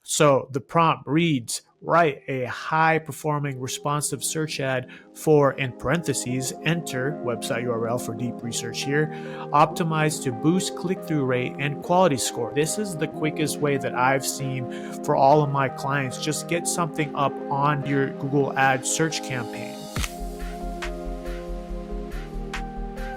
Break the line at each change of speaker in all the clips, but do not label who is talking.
So the prompt reads, write a high performing responsive search ad for, in parentheses, enter website URL for deep research here, optimized to boost click-through rate and quality score. This is the quickest way that I've seen for all of my clients. Just get something up on your Google Ads search campaign.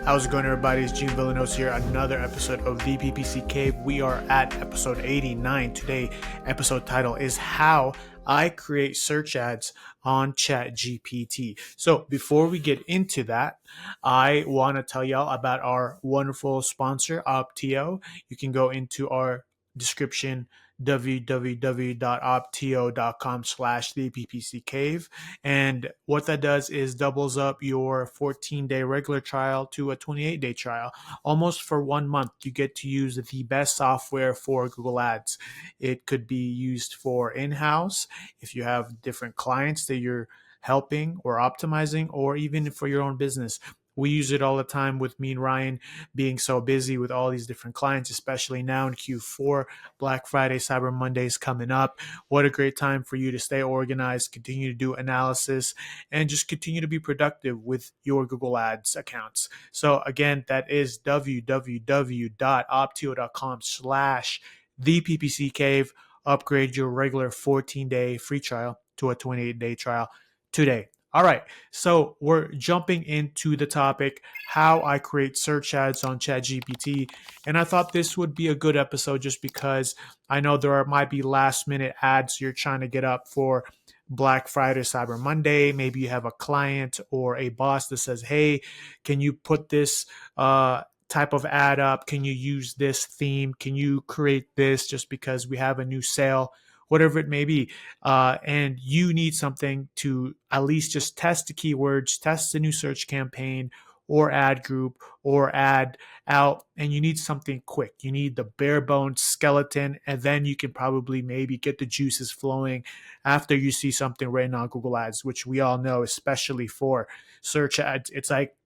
How's it going, everybody? It's Gene Villanos here. Another episode of the PPC Cave. We are at episode 89 today. Episode title is How I Create Search Ads on ChatGPT. So before we get into that, I want to tell y'all about our wonderful sponsor, Opteo. You can go into our description, www.opteo.com/theppccave. And what that does is doubles up your 14-day regular trial to a 28-day trial. Almost for 1 month, you get to use the best software for Google Ads. It could be used for in-house if you have different clients that you're helping or optimizing, or even for your own business. We use it all the time with me and Ryan being so busy with all these different clients, especially now in Q4, Black Friday, Cyber Monday is coming up. What a great time for you to stay organized, continue to do analysis, and just continue to be productive with your Google Ads accounts. So again, that is www.opteo.com/theppccave. Upgrade your regular 14-day free trial to a 28-day trial today. All right, so we're jumping into the topic, how I create search ads on ChatGPT. And I thought this would be a good episode just because I know might be last minute ads you're trying to get up for Black Friday, Cyber Monday. Maybe you have a client or a boss that says, hey, can you put this type of ad up? Can you use this theme? Can you create this just because we have a new sale? Whatever it may be. And you need something to at least just test the keywords, test the new search campaign or ad group or ad out, and you need something quick. You need the bare bones skeleton, and then you can probably maybe get the juices flowing after you see something written on Google Ads, which we all know, especially for search ads, it's like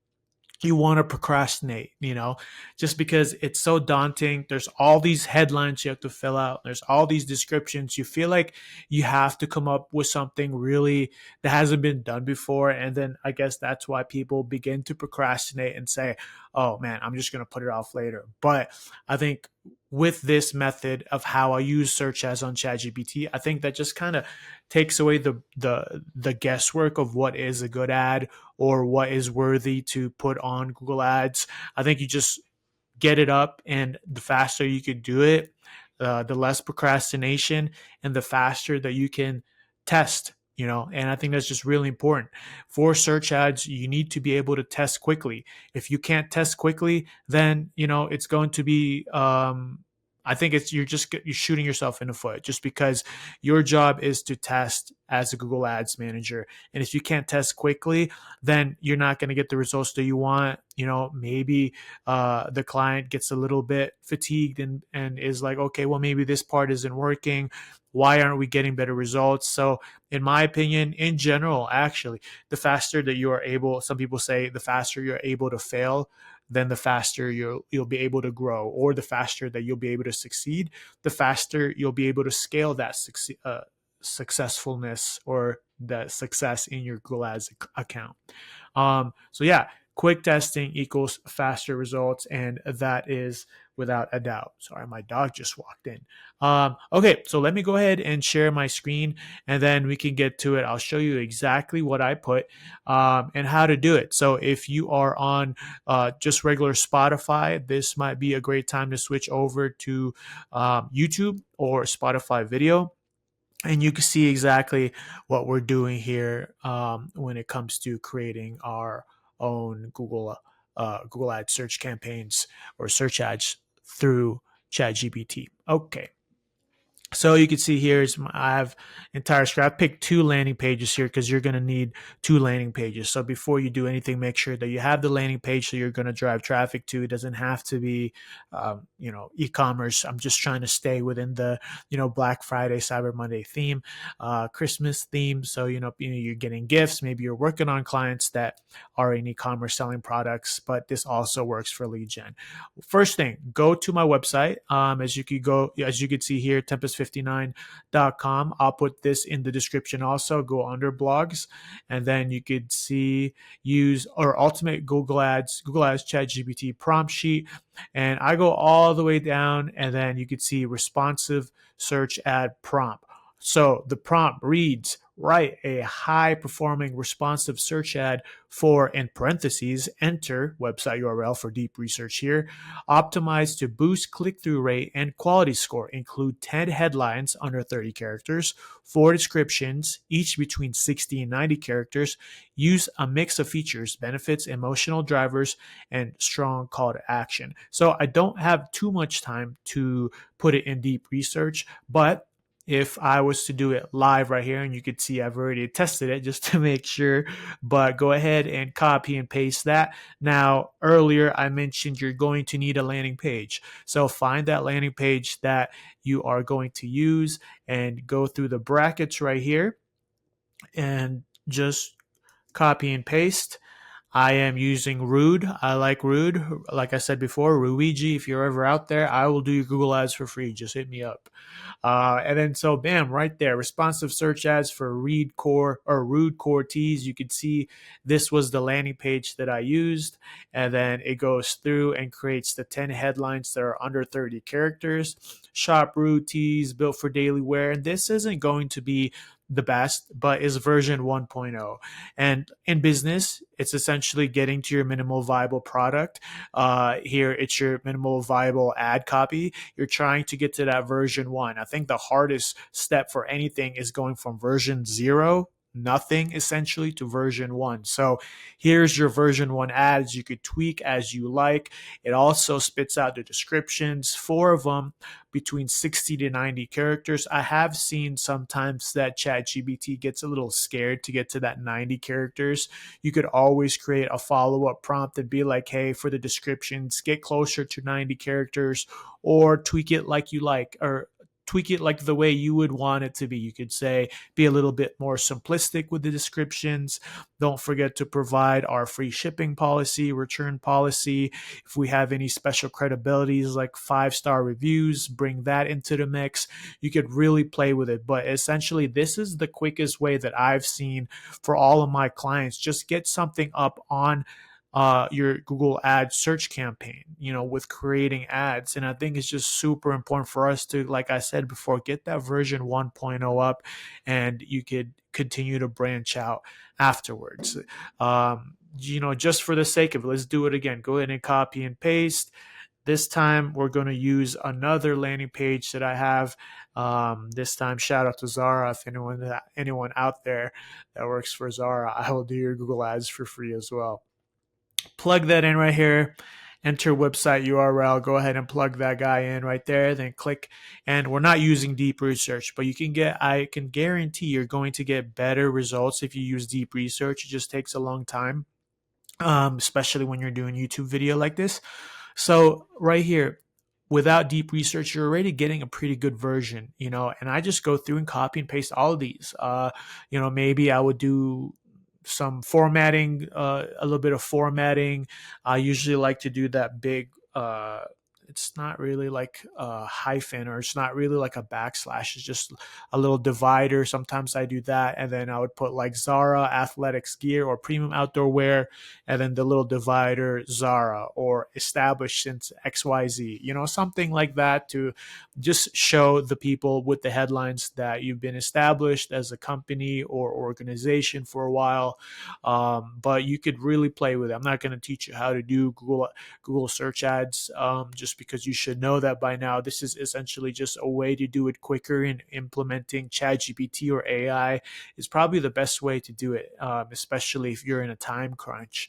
you want to procrastinate, just because it's so daunting. There's all these headlines you have to fill out. There's all these descriptions. You feel like you have to come up with something really that hasn't been done before. And then I guess that's why people begin to procrastinate and say, oh man, I'm just going to put it off later. But I think with this method of how I use search ads on ChatGPT, I think that just kind of takes away the guesswork of what is a good ad or what is worthy to put on Google Ads. I think you just get it up, and the faster you could do it, the less procrastination and the faster that you can test. And I think that's just really important. For search ads, you need to be able to test quickly. If you can't test quickly, then, it's going to be, I think you're shooting yourself in the foot, just because your job is to test as a Google Ads manager. And if you can't test quickly, then you're not going to get the results that you want. Maybe the client gets a little bit fatigued and is like, okay, well, maybe this part isn't working. Why aren't we getting better results? So in my opinion, in general, actually, the faster that you are able, some people say the faster you're able to fail, then the faster you'll be able to grow, or the faster that you'll be able to succeed, the faster you'll be able to scale that successfulness or that success in your Google Ads account. So yeah, quick testing equals faster results, and that is without a doubt. Sorry, my dog just walked in. Okay, so let me go ahead and share my screen, and then we can get to it. I'll show you exactly what I put and how to do it. So if you are on just regular Spotify, this might be a great time to switch over to YouTube or Spotify video. And you can see exactly what we're doing here when it comes to creating our own Google Ads search campaigns or search ads through ChatGPT. Okay. So you can see here I have entire script. I picked 2 landing pages here because you're going to need 2 landing pages. So before you do anything, make sure that you have the landing page that you're going to drive traffic to. It doesn't have to be, e-commerce. I'm just trying to stay within the, Black Friday, Cyber Monday theme, Christmas theme. So, you're getting gifts. Maybe you're working on clients that are in e-commerce selling products, but this also works for lead gen. First thing, go to my website. As you could see here, Tempest ultimate59.com. I'll put this in the description also. Go under blogs, and then you could see use or ultimate Google Ads ChatGPT prompt sheet. And I go all the way down, and then you could see responsive search ad prompt. So the prompt reads, write a high performing responsive search ad for, in parentheses, enter website URL for deep research here, optimized to boost click-through rate and quality score. Include 10 headlines under 30 characters, 4 descriptions, each between 60 and 90 characters. Use a mix of features, benefits, emotional drivers, and strong call to action. So I don't have too much time to put it in deep research, but if I was to do it live right here, and you could see I've already tested it just to make sure, but go ahead and copy and paste that. Now, earlier I mentioned you're going to need a landing page. So find that landing page that you are going to use and go through the brackets right here and just copy and paste. I am using Rude. I like Rude. Like I said before, Ruigi, if you're ever out there, I will do your Google ads for free. Just hit me up. And then so bam, right there, responsive search ads for Rude Core Tees. You could see this was the landing page that I used. And then it goes through and creates the 10 headlines that are under 30 characters. Shop Rude Tees, built for daily wear. And this isn't going to be the best, but is version 1.0. And in business, it's essentially getting to your minimal viable product. Here, it's your minimal viable ad copy. You're trying to get to that version 1. I think the hardest step for anything is going from version 0, nothing essentially, to version 1. So here's your version 1 ads. You could tweak as you like. It also spits out the descriptions, 4 of them between 60 to 90 characters. I have seen sometimes that ChatGPT gets a little scared to get to that 90 characters. You could always create a follow-up prompt and be like, hey, for the descriptions, get closer to 90 characters, or tweak it like you like, or tweak it like the way you would want it to be. You could say, be a little bit more simplistic with the descriptions. Don't forget to provide our free shipping policy, return policy. If we have any special credibilities like 5-star reviews, bring that into the mix. You could really play with it. But essentially, this is the quickest way that I've seen for all of my clients. Just get something up on your Google Ads search campaign, with creating ads. And I think it's just super important for us to, like I said before, get that version 1.0 up, and you could continue to branch out afterwards. Just for the sake of it, let's do it again. Go ahead and copy and paste. This time we're going to use another landing page that I have. This time, shout out to Zara. If anyone out there that works for Zara, I will do your Google Ads for free as well. Plug that in right here, enter website URL, go ahead and plug that guy in right there, then click. And we're not using deep research, but I can guarantee you're going to get better results if you use deep research. It just takes a long time, especially when you're doing YouTube video like this. So right here, without deep research, you're already getting a pretty good version, and I just go through and copy and paste all of these. Maybe I would do some formatting, a little bit of formatting. I usually like to do that big, it's not really like a hyphen, or it's not really like a backslash. It's just a little divider. Sometimes I do that. And then I would put like Zara athletics gear or premium outdoor wear. And then the little divider, Zara, or established since XYZ, something like that, to just show the people with the headlines that you've been established as a company or organization for a while. But you could really play with it. I'm not going to teach you how to do Google search ads, just because you should know that by now. This is essentially just a way to do it quicker, and implementing ChatGPT or AI is probably the best way to do it, especially if you're in a time crunch.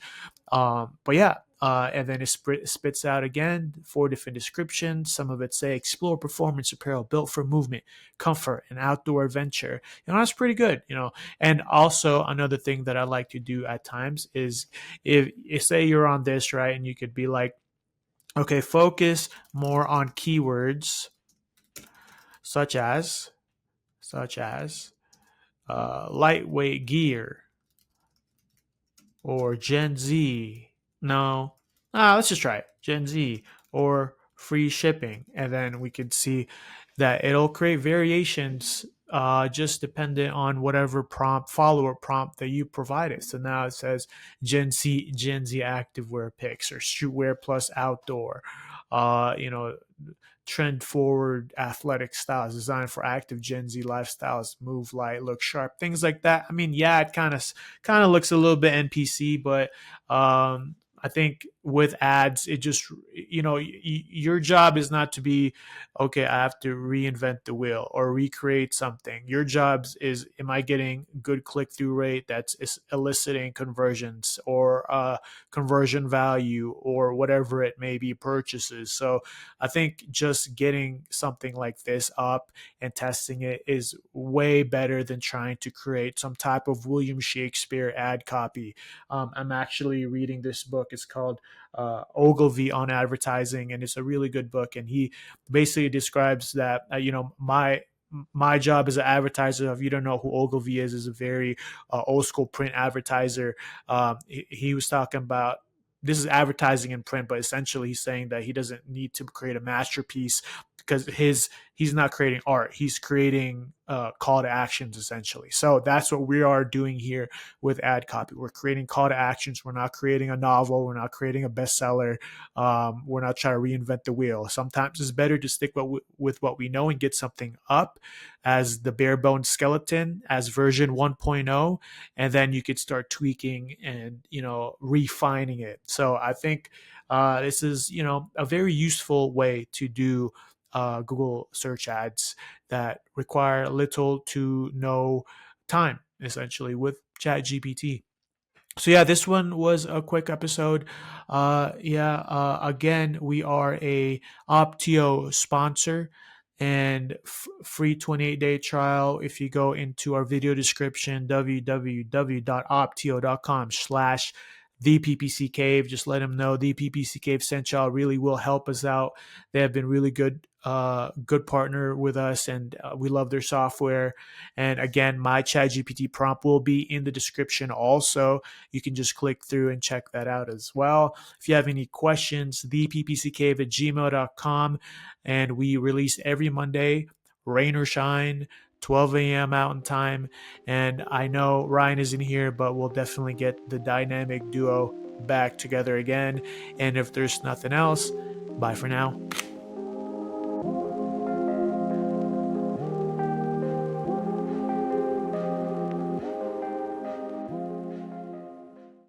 But yeah, and then it spits out again 4 different descriptions. Some of it say explore performance apparel built for movement, comfort, and outdoor adventure. That's pretty good, And also another thing that I like to do at times is, if say you're on this, right, and you could be like, okay, focus more on keywords such as lightweight gear or Gen Z. No, let's just try it. Gen Z or free shipping. And then we could see that it'll create variations just dependent on whatever prompt, follower prompt that you provided. So now it says Gen Z activewear pics, or streetwear plus outdoor, you know, trend forward athletic styles designed for active Gen Z lifestyles, move light, look sharp, things like that. I mean, yeah, it kind of looks a little bit NPC, but I think with ads, it just, your job is not to be, okay, I have to reinvent the wheel or recreate something. Your job is, am I getting good click through rate that's eliciting conversions, or conversion value, or whatever it may be, purchases. So I think just getting something like this up and testing it is way better than trying to create some type of William Shakespeare ad copy. I'm actually reading this book. It's called Ogilvy on Advertising, and it's a really good book. And he basically describes that, my job as an advertiser, if you don't know who Ogilvy is a very old school print advertiser. He was talking about, this is advertising in print, but essentially he's saying that he doesn't need to create a masterpiece, because he's not creating art, he's creating call to actions, essentially. So that's what we are doing here with ad copy. We're creating call to actions. We're not creating a novel, we're not creating a bestseller. We're not trying to reinvent the wheel. Sometimes it's better to stick with what we know and get something up as the bare bones skeleton, as version 1.0, and then you could start tweaking and refining it. So I think this is a very useful way to do Google search ads that require little to no time, essentially, with ChatGPT. So yeah, this one was a quick episode. Again, we are a Opteo sponsor, and free 28-day trial if you go into our video description, www.opteo.com/the PPC Cave. Just let them know the PPC Cave sent y'all. Really will help us out. They have been really good partner with us, and we love their software. And again, my ChatGPT prompt will be in the description also. You can just click through and check that out as well. If you have any questions, theppccave@gmail.com. And we release every Monday, rain or shine, 12 a.m. Mountain Time. And I know Ryan isn't here, but we'll definitely get the dynamic duo back together again. And if there's nothing else, bye for now.